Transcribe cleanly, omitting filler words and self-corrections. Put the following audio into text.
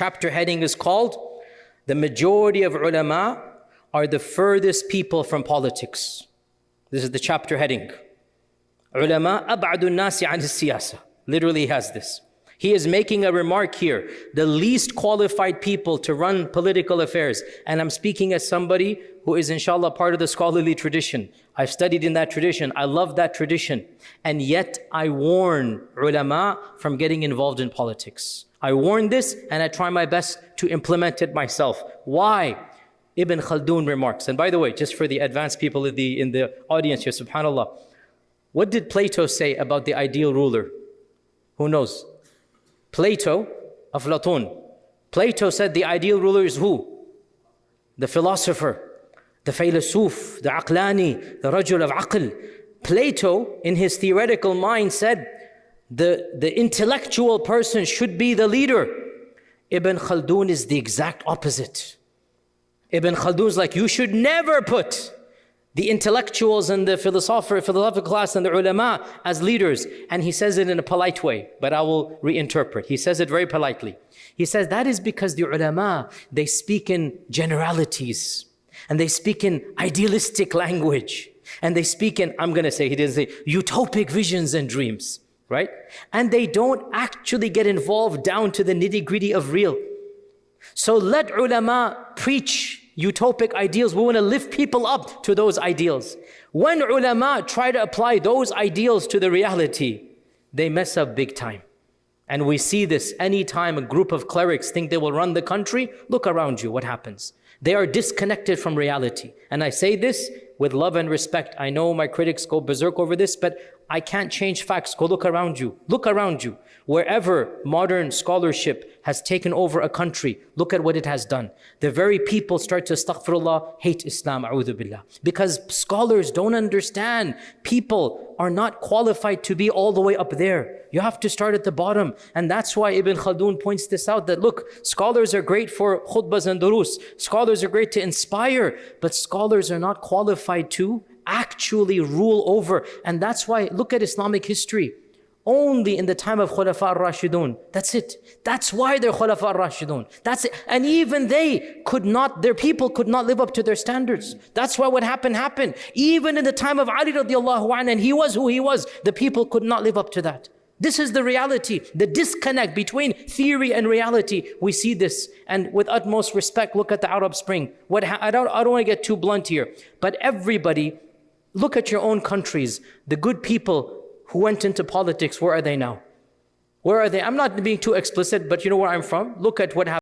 Chapter heading is called, The Majority of Ulama are the furthest people from politics. This is the chapter heading. Ulama ab'adu nasi an siyasa. Literally has this. He is making a remark here. The least qualified people to run political affairs. And I'm speaking as somebody who is inshallah part of the scholarly tradition. I've studied in that tradition. I love that tradition. And yet I warn ulama from getting involved in politics. I warn this and I try my best to implement it myself. Why? Ibn Khaldun remarks. And by the way, just for the advanced people in the audience here, subhanAllah. What did Plato say about the ideal ruler? Who knows? Plato, Aflatun. Plato said the ideal ruler is who? The philosopher, the Faylasuf, the Aqlani, the Rajul of Aql. Plato, in his theoretical mind, said the intellectual person should be the leader. Ibn Khaldun is the exact opposite. Ibn Khaldun is like, you should never put the intellectuals and the philosophical class and the ulama as leaders. And he says it in a polite way, but I will reinterpret. He says it very politely. He says that is because the ulama, they speak in generalities and they speak in idealistic language and they speak in, I'm going to say, he didn't say, utopic visions and dreams, right? And they don't actually get involved down to the nitty-gritty of real. So let ulama preach utopic ideals. We want to lift people up to those ideals. When ulama try to apply those ideals to the reality, they mess up big time. And we see this anytime a group of clerics think they will run the country. Look around you, what happens? They are disconnected from reality. And I say this with love and respect. I know my critics go berserk over this, but I can't change facts. Go look around you. Look around you. Wherever modern scholarship has taken over a country, look at what it has done. The very people start to, astaghfirullah, hate Islam, a'udhu billah. Because scholars don't understand. People are not qualified to be all the way up there. You have to start at the bottom. And that's why Ibn Khaldun points this out, that look, scholars are great for khutbahs and durus. Scholars are great to inspire, but scholars are not qualified to actually rule over. And that's why, look at Islamic history. Only in the time of Khulafa al-Rashidun. That's it. That's why they're Khulafa al-Rashidun. That's it. And even they could not, their people could not live up to their standards. That's why what happened. Even in the time of Ali radiallahu anhu, and he was who he was, the people could not live up to that. This is the reality, the disconnect between theory and reality. We see this, and with utmost respect, look at the Arab Spring. I don't want to get too blunt here, but everybody, look at your own countries. The good people who went into politics, where are they now? Where are they? I'm not being too explicit, but you know where I'm from? Look at what happened.